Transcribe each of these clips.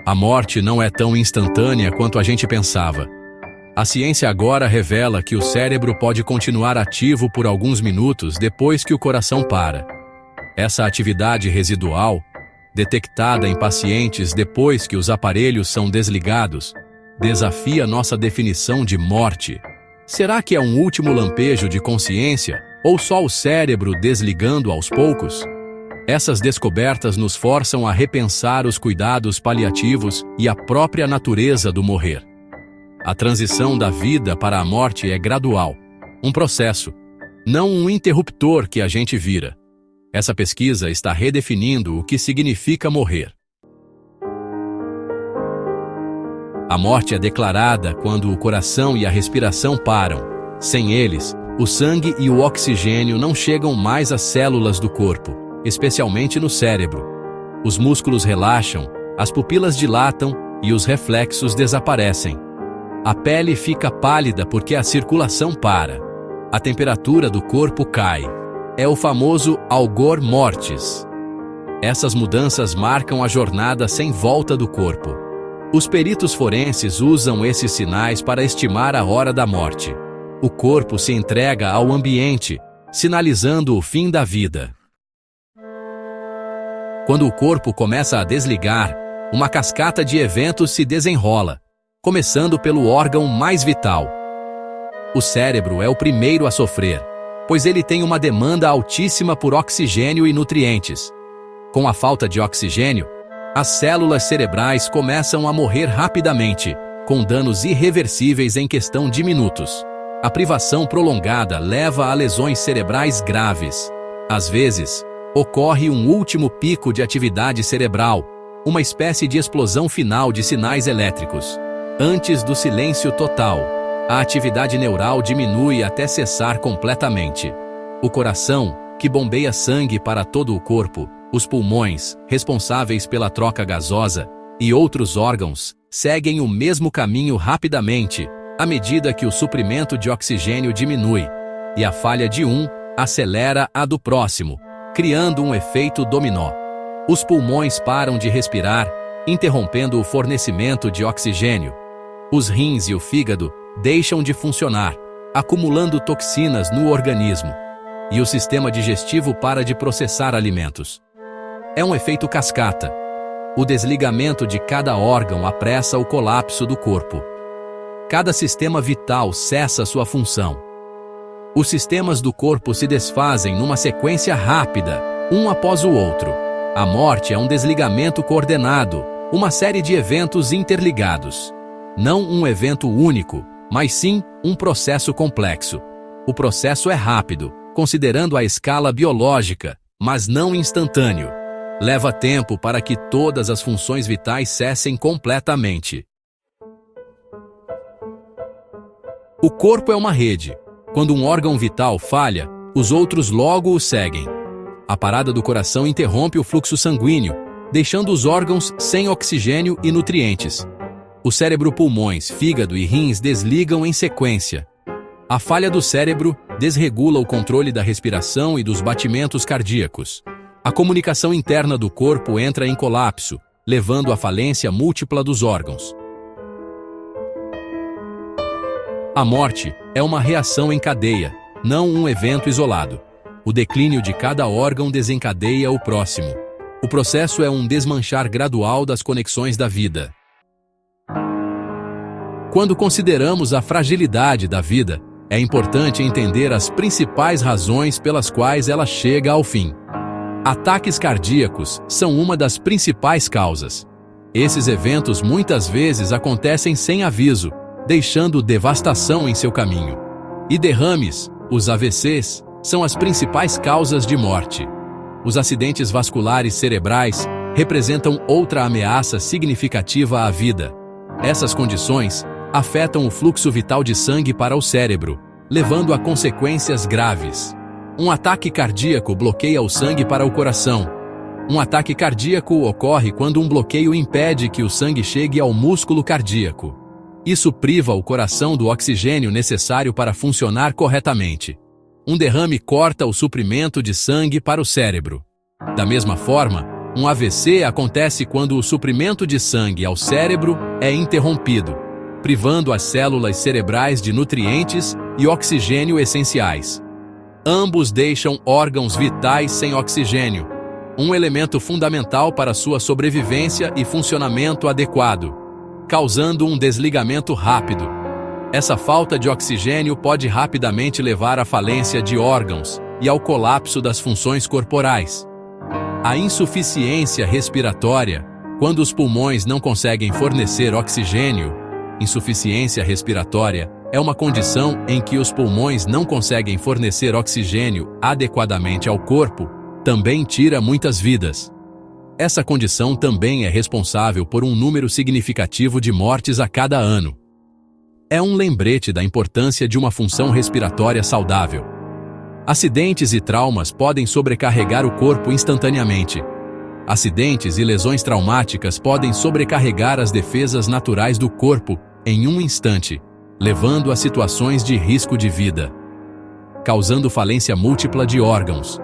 A morte não é tão instantânea quanto a gente pensava. A ciência agora revela que o cérebro pode continuar ativo por alguns minutos depois que o coração para. Essa atividade residual, detectada em pacientes depois que os aparelhos são desligados, desafia nossa definição de morte. Será que é um último lampejo de consciência ou só o cérebro desligando aos poucos? Essas descobertas nos forçam a repensar os cuidados paliativos e a própria natureza do morrer. A transição da vida para a morte é gradual, um processo, não um interruptor que a gente vira. Essa pesquisa está redefinindo o que significa morrer. A morte é declarada quando o coração e a respiração param. Sem eles, o sangue e o oxigênio não chegam mais às células do corpo, especialmente no cérebro. Os músculos relaxam, as pupilas dilatam e os reflexos desaparecem. A pele fica pálida porque a circulação para. A temperatura do corpo cai. É o famoso algor mortis. Essas mudanças marcam a jornada sem volta do corpo. Os peritos forenses usam esses sinais para estimar a hora da morte. O corpo se entrega ao ambiente, sinalizando o fim da vida. Quando o corpo começa a desligar, uma cascata de eventos se desenrola, começando pelo órgão mais vital. O cérebro é o primeiro a sofrer, pois ele tem uma demanda altíssima por oxigênio e nutrientes. Com a falta de oxigênio, as células cerebrais começam a morrer rapidamente, com danos irreversíveis em questão de minutos. A privação prolongada leva a lesões cerebrais graves. Às vezes, ocorre um último pico de atividade cerebral, uma espécie de explosão final de sinais elétricos. Antes do silêncio total, a atividade neural diminui até cessar completamente. O coração, que bombeia sangue para todo o corpo, os pulmões, responsáveis pela troca gasosa, e outros órgãos, seguem o mesmo caminho rapidamente, à medida que o suprimento de oxigênio diminui, e a falha de um acelera a do próximo, criando um efeito dominó. Os pulmões param de respirar, interrompendo o fornecimento de oxigênio. Os rins e o fígado deixam de funcionar, acumulando toxinas no organismo. E o sistema digestivo para de processar alimentos. É um efeito cascata. O desligamento de cada órgão apressa o colapso do corpo. Cada sistema vital cessa sua função. Os sistemas do corpo se desfazem numa sequência rápida, um após o outro. A morte é um desligamento coordenado, uma série de eventos interligados. Não um evento único, mas sim um processo complexo. O processo é rápido, considerando a escala biológica, mas não instantâneo. Leva tempo para que todas as funções vitais cessem completamente. O corpo é uma rede. Quando um órgão vital falha, os outros logo o seguem. A parada do coração interrompe o fluxo sanguíneo, deixando os órgãos sem oxigênio e nutrientes. O cérebro, pulmões, fígado e rins desligam em sequência. A falha do cérebro desregula o controle da respiração e dos batimentos cardíacos. A comunicação interna do corpo entra em colapso, levando à falência múltipla dos órgãos. A morte é uma reação em cadeia, não um evento isolado. O declínio de cada órgão desencadeia o próximo. O processo é um desmanchar gradual das conexões da vida. Quando consideramos a fragilidade da vida, é importante entender as principais razões pelas quais ela chega ao fim. Ataques cardíacos são uma das principais causas. Esses eventos muitas vezes acontecem sem aviso, deixando devastação em seu caminho. E derrames, os AVCs, são as principais causas de morte. Os acidentes vasculares cerebrais representam outra ameaça significativa à vida. Essas condições afetam o fluxo vital de sangue para o cérebro, levando a consequências graves. Um ataque cardíaco bloqueia o sangue para o coração. Um ataque cardíaco ocorre quando um bloqueio impede que o sangue chegue ao músculo cardíaco. Isso priva o coração do oxigênio necessário para funcionar corretamente. Um derrame corta o suprimento de sangue para o cérebro. Da mesma forma, Um AVC acontece quando o suprimento de sangue ao cérebro é interrompido, privando as células cerebrais de nutrientes e oxigênio essenciais. Ambos deixam órgãos vitais sem oxigênio, um elemento fundamental para sua sobrevivência e funcionamento adequado, causando um desligamento rápido. Essa falta de oxigênio pode rapidamente levar à falência de órgãos e ao colapso das funções corporais. A insuficiência respiratória, quando os pulmões não conseguem fornecer oxigênio. Insuficiência respiratória é uma condição em que os pulmões não conseguem fornecer oxigênio adequadamente ao corpo, também tira muitas vidas. Essa condição também é responsável por um número significativo de mortes a cada ano. É um lembrete da importância de uma função respiratória saudável. Acidentes e traumas podem sobrecarregar o corpo instantaneamente. Acidentes e lesões traumáticas podem sobrecarregar as defesas naturais do corpo em um instante, levando a situações de risco de vida, causando falência múltipla de órgãos.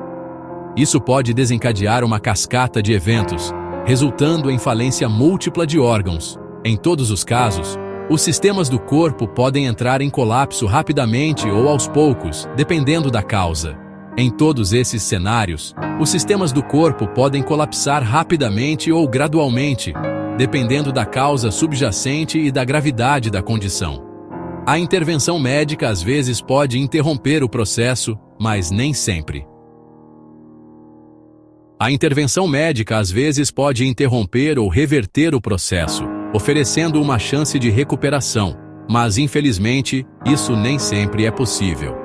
Isso pode desencadear uma cascata de eventos, resultando em falência múltipla de órgãos. Em todos os casos, os sistemas do corpo podem entrar em colapso rapidamente ou aos poucos, dependendo da causa. Em todos esses cenários, os sistemas do corpo podem colapsar rapidamente ou gradualmente, dependendo da causa subjacente e da gravidade da condição. A intervenção médica às vezes pode interromper o processo, mas nem sempre. A intervenção médica às vezes pode interromper ou reverter o processo, oferecendo uma chance de recuperação, mas infelizmente, isso nem sempre é possível.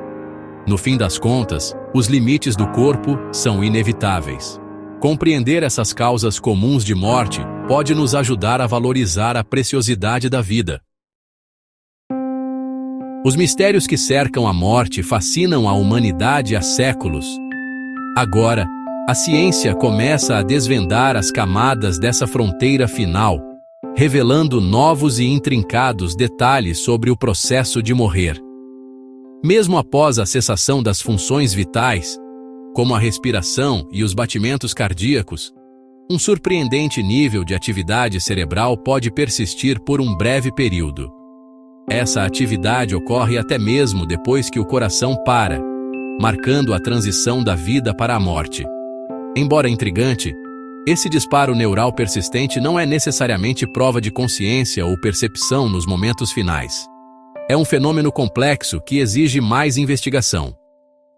No fim das contas, os limites do corpo são inevitáveis. Compreender essas causas comuns de morte pode nos ajudar a valorizar a preciosidade da vida. Os mistérios que cercam a morte fascinam a humanidade há séculos. Agora, a ciência começa a desvendar as camadas dessa fronteira final, revelando novos e intrincados detalhes sobre o processo de morrer. Mesmo após a cessação das funções vitais, como a respiração e os batimentos cardíacos, um surpreendente nível de atividade cerebral pode persistir por um breve período. Essa atividade ocorre até mesmo depois que o coração para, marcando a transição da vida para a morte. Embora intrigante, esse disparo neural persistente não é necessariamente prova de consciência ou percepção nos momentos finais. É um fenômeno complexo que exige mais investigação.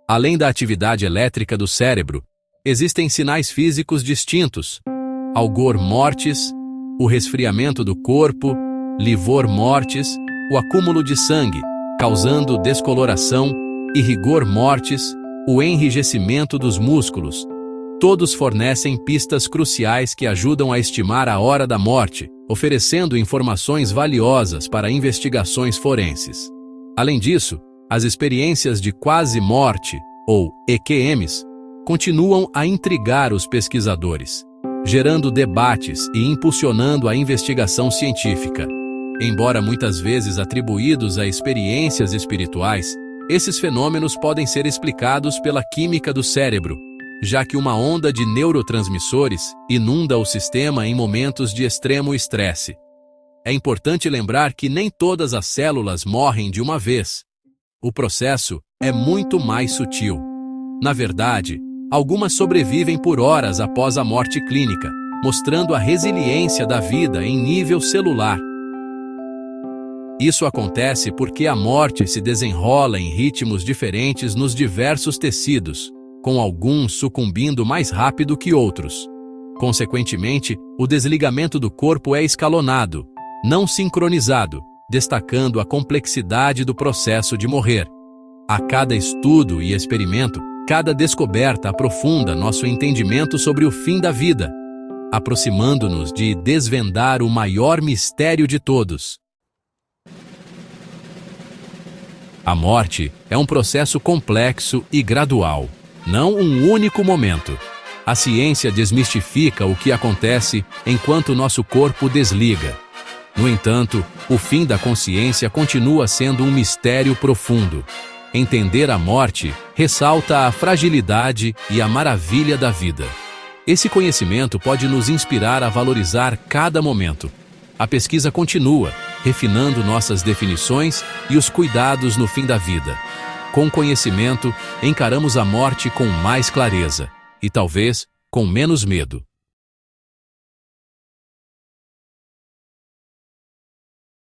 Além da atividade elétrica do cérebro, existem sinais físicos distintos: algor mortis, o resfriamento do corpo, livor mortis, o acúmulo de sangue, causando descoloração, e rigor mortis, o enrijecimento dos músculos. Todos fornecem pistas cruciais que ajudam a estimar a hora da morte, oferecendo informações valiosas para investigações forenses. Além disso, as experiências de quase-morte, ou EQMs, continuam a intrigar os pesquisadores, gerando debates e impulsionando a investigação científica. Embora muitas vezes atribuídos a experiências espirituais, esses fenômenos podem ser explicados pela química do cérebro, já que uma onda de neurotransmissores inunda o sistema em momentos de extremo estresse. É importante lembrar que nem todas as células morrem de uma vez. O processo é muito mais sutil. Na verdade, algumas sobrevivem por horas após a morte clínica, mostrando a resiliência da vida em nível celular. Isso acontece porque a morte se desenrola em ritmos diferentes nos diversos tecidos, com alguns sucumbindo mais rápido que outros. Consequentemente, o desligamento do corpo é escalonado, não sincronizado, destacando a complexidade do processo de morrer. A cada estudo e experimento, cada descoberta aprofunda nosso entendimento sobre o fim da vida, aproximando-nos de desvendar o maior mistério de todos. A morte é um processo complexo e gradual, não um único momento. A ciência desmistifica o que acontece enquanto nosso corpo desliga. No entanto, o fim da consciência continua sendo um mistério profundo. Entender a morte ressalta a fragilidade e a maravilha da vida. Esse conhecimento pode nos inspirar a valorizar cada momento. A pesquisa continua, refinando nossas definições e os cuidados no fim da vida. Com conhecimento, encaramos a morte com mais clareza e talvez com menos medo.